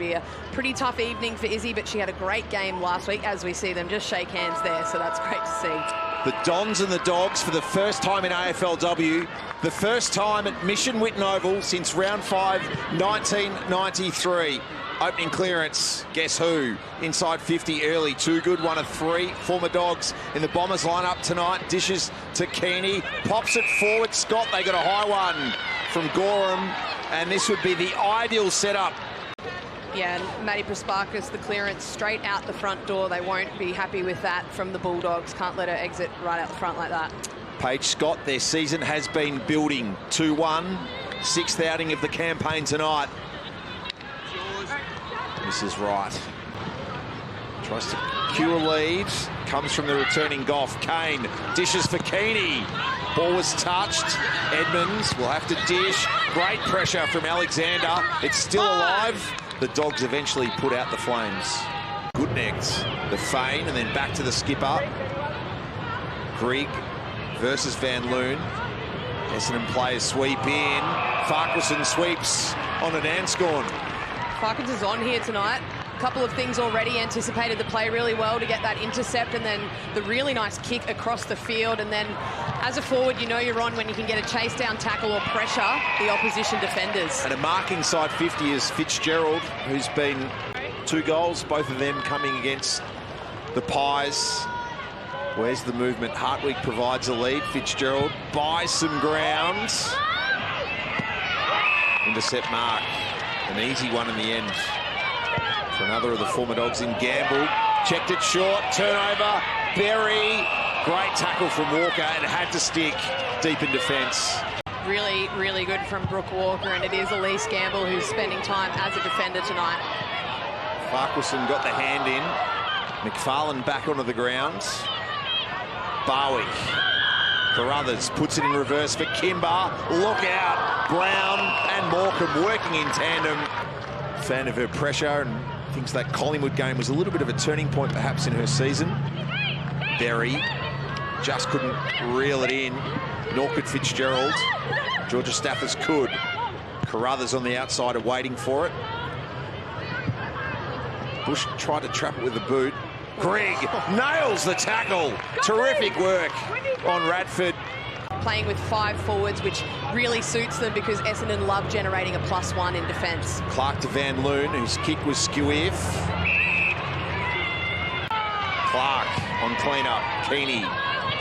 be a pretty tough evening for Izzy, but she had a great game last week, as we see them just shake hands there, so that's great to see. The Dons and the Dogs for the first time in AFLW, the first time at Mission Whitten Oval since round 5, 1993. Opening clearance, guess who? Inside 50 early, too good, one of three. Former Dogs in the Bombers lineup tonight. Dishes to Keeney, pops it forward. Scott, they got a high one from Gorham, and this would be the ideal setup. Yeah, and Maddie Prasparkas, the clearance straight out the front door. They won't be happy with that from the Bulldogs. Can't let her exit right out the front like that. Paige Scott, their season has been building. 2-1, sixth outing of the campaign tonight. This is right. Tries to cue a lead. Comes from the returning Goff. Kane dishes for Keeney. Ball was touched. Edmonds will have to dish. Great pressure from Alexander. It's still alive. The Dogs eventually put out the flames. Goodnecht, the feign, and then back to the skipper. Grigg versus Van Loon. Essendon players sweep in. Farquharson sweeps on an Anscorn. Farkins is on here tonight. A couple of things already. Anticipated the play really well to get that intercept, and then the really nice kick across the field. And then as a forward, you know you're on when you can get a chase down tackle or pressure the opposition defenders. And a marking side 50 is Fitzgerald, who's been 2 goals, both of them coming against the Pies. Where's the movement? Hartwig provides a lead. Fitzgerald buys some ground. Intercept mark. An easy one in the end for another of the former Dogs in Gamble. Checked it short, turnover, Berry. Great tackle from Walker, and had to stick deep in defence. Really, really good from Brooke Walker, and it is Elise Gamble who's spending time as a defender tonight. Farquharson got the hand in. McFarlane back onto the ground. Barwick. Carruthers puts it in reverse for Kimber. Look out. Brown and Morecambe working in tandem. Fan of her pressure and thinks that Collingwood game was a little bit of a turning point perhaps in her season. Berry just couldn't reel it in. Nor could Fitzgerald. Georgia Staffers could. Carruthers on the outside are waiting for it. Bush tried to trap it with the boot. Grigg nails the tackle. Terrific work on Radford. Playing with 5 forwards, which really suits them because Essendon love generating a +1 in defence. Clark to Van Loon, whose kick was skew-if. Clark on clean-up. Keeney.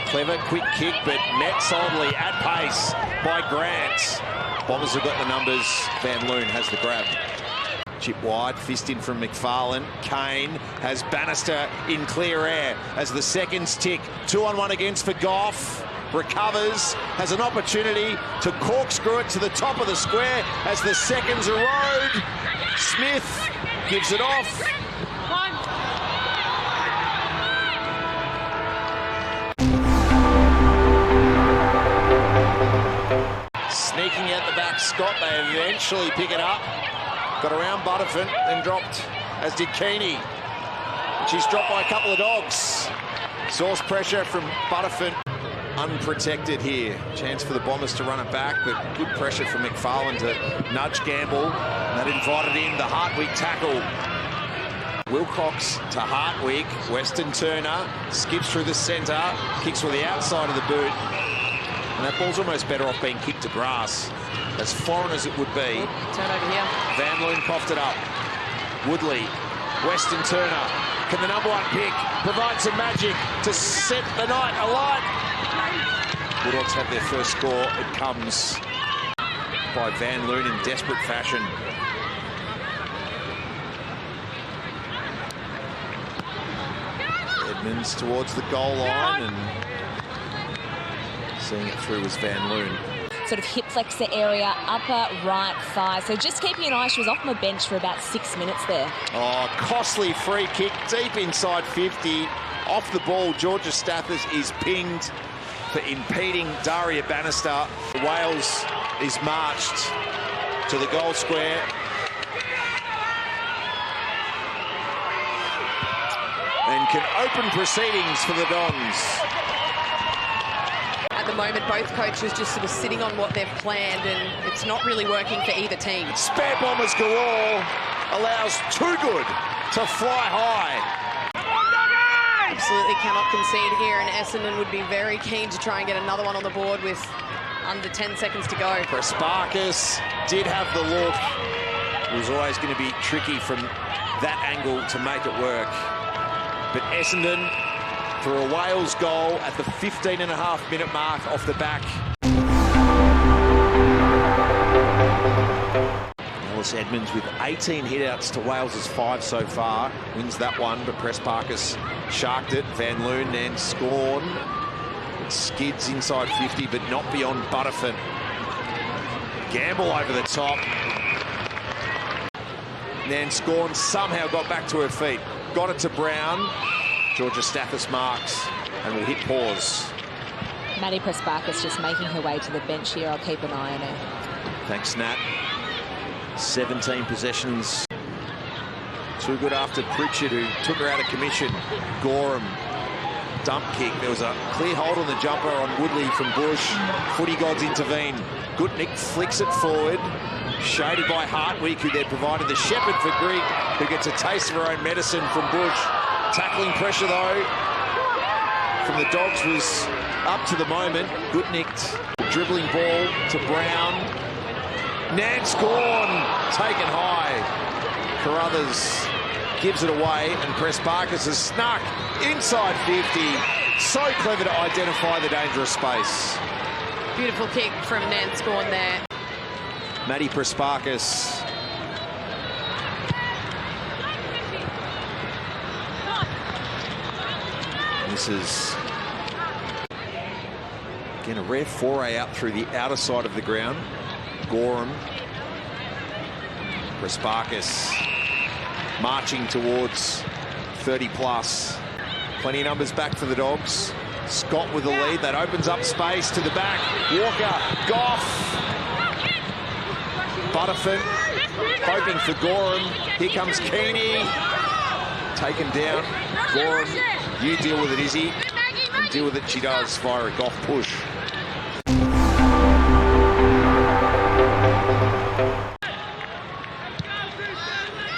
Clever, quick kick, but met solidly at pace by Grant. Bombers have got the numbers. Van Loon has the grab. Chip wide, fist in from McFarlane. Kane has Bannister in clear air as the seconds tick. 2-on-1 against for Goff. Recovers, has an opportunity to corkscrew it to the top of the square as the seconds erode. Smith gives it off. Sneaking out the back, Scott, they eventually pick it up. Got around Butterfin, then dropped, as did Keeney. She's dropped by a couple of Dogs. Source pressure from Butterfin. Unprotected here. Chance for the Bombers to run it back, but good pressure from McFarlane to nudge Gamble. And that invited in the Hartwig tackle. Wilcox to Hartwig. Weston Turner skips through the centre, kicks with the outside of the boot. And that ball's almost better off being kicked to grass. As foreign as it would be. Turn over here. Van Loon coughed it up. Woodley. Weston Turner. Can the #1 pick provide some magic to set the night alight? Bulldogs have their first score. It comes by Van Loon in desperate fashion. Edmonds towards the goal line, and seeing it through was Van Loon. Sort of hip flexor area, upper right thigh. So just keeping an eye, she was off my bench for about 6 minutes there. Oh, costly free kick deep inside 50. Off the ball, Georgia Stathers is pinged for impeding Daria Bannister. Wales is marched to the goal square. And can open proceedings for the Dons. At the moment, both coaches just sort of sitting on what they've planned, and it's not really working for either team. Spare Bombers galore. allows Too Good to fly high. Absolutely cannot concede here, and Essendon would be very keen to try and get another one on the board with under 10 seconds to go. Prespakis did have the look. It was always going to be tricky from that angle to make it work. But Essendon for a Wales goal at the 15.5-minute mark off the back. Ellis Edmonds with 18 hitouts to Wales' 5 so far. Wins that one, but Prespakis sharked it. Van Loon and Scorn. It skids inside 50, but not beyond Butterfin. Gamble over the top. Then Scorn somehow got back to her feet. Got it to Brown. Georgia Stathis marks and will hit pause. Maddie Prespakis just making her way to the bench here. I'll keep an eye on her. Thanks, Nat. 17 possessions. Too Good after Pritchard, who took her out of commission. Gorham, dump kick. There was a clear hold on the jumper on Woodley from Bush. Footy gods intervene. Gutnick flicks it forward. Shaded by Hartwig, who then provided the shepherd for Grigg, who gets a taste of her own medicine from Bush. Tackling pressure, though, from the Dogs was up to the moment. Gutnick, dribbling ball to Brown. Nan Scorn taken high. Carruthers gives it away, and Prespakis has snuck inside 50. So clever to identify the dangerous space. Beautiful kick from Nan Scorn there. Maddie Prespakis. This is, again, a rare foray out through the outer side of the ground. Gorham. Prespakis marching towards 30 plus. Plenty of numbers back for the Dogs. Scott with the lead. That opens up space to the back. Walker, Goff. Butterfin hoping for Gorham. Here comes Keeney. Taken down. Gorham, you deal with it, Izzy. And deal with it she does. Fire a Goff push.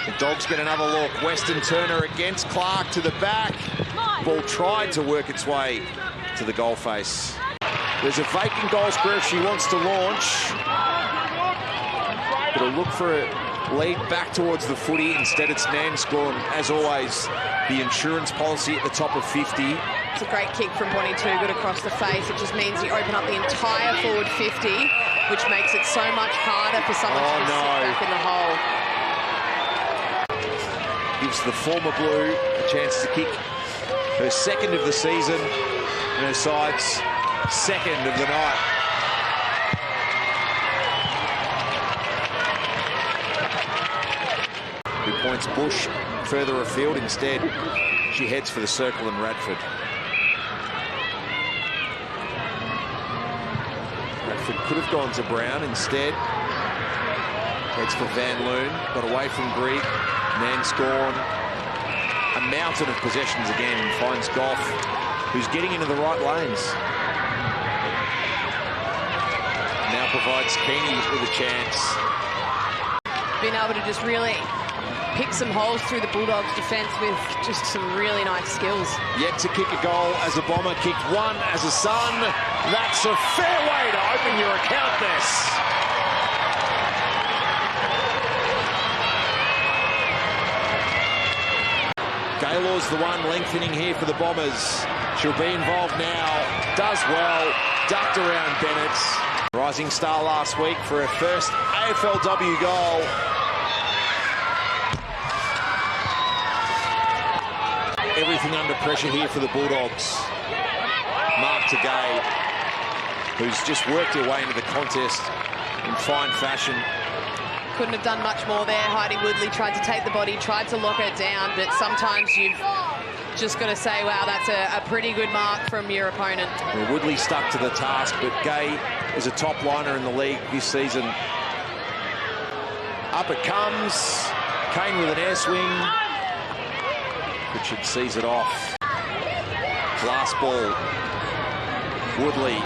The Dogs get another look. Weston Turner against Clark to the back. Ball tried to work its way to the goal face. There's a vacant goal square if she wants to launch. But a look for a lead back towards the footy. Instead, it's Nan Scorn. As always, the insurance policy at the top of 50. It's a great kick from Bonnie Too Good across the face. It just means you open up the entire forward 50, which makes it so much harder for someone to just sit back in the hole. Gives the former Blue a chance to kick her second of the season and her side's second of the night. Who points Bush further afield. Instead, she heads for the circle in Radford. Radford could have gone to Brown. Instead, heads for Van Loon. Got away from Grigg. Nan Scorn. A mountain of possessions again. Finds Goff, who's getting into the right lanes. Now provides Keeney with a chance. Being able to just really pick some holes through the Bulldogs' defence with just some really nice skills. Yet to kick a goal as a Bomber, kicked one as a Sun. That's a fair way to open your account, Ness. Gaylor's the one lengthening here for the Bombers. She'll be involved now. Does well. Ducked around Bennett. Rising star last week for her first AFLW goal. Everything under pressure here for the Bulldogs. Mark Tagay, who's just worked her way into the contest in fine fashion. Couldn't have done much more there. Heidi Woodley tried to take the body, tried to lock her down, but sometimes you've just got to say, wow, that's a pretty good mark from your opponent. Well, Woodley stuck to the task, but Gay is a top liner in the league this season. Up it comes. Kane with an air swing. Richard sees it off. Last ball. Woodley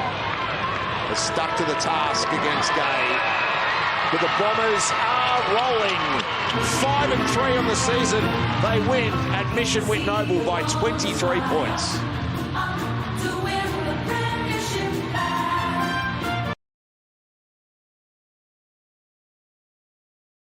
has stuck to the task against Gay. But the Bombers are rolling. 5-3 on the season. They win at Mission Whitnoble by 23 points.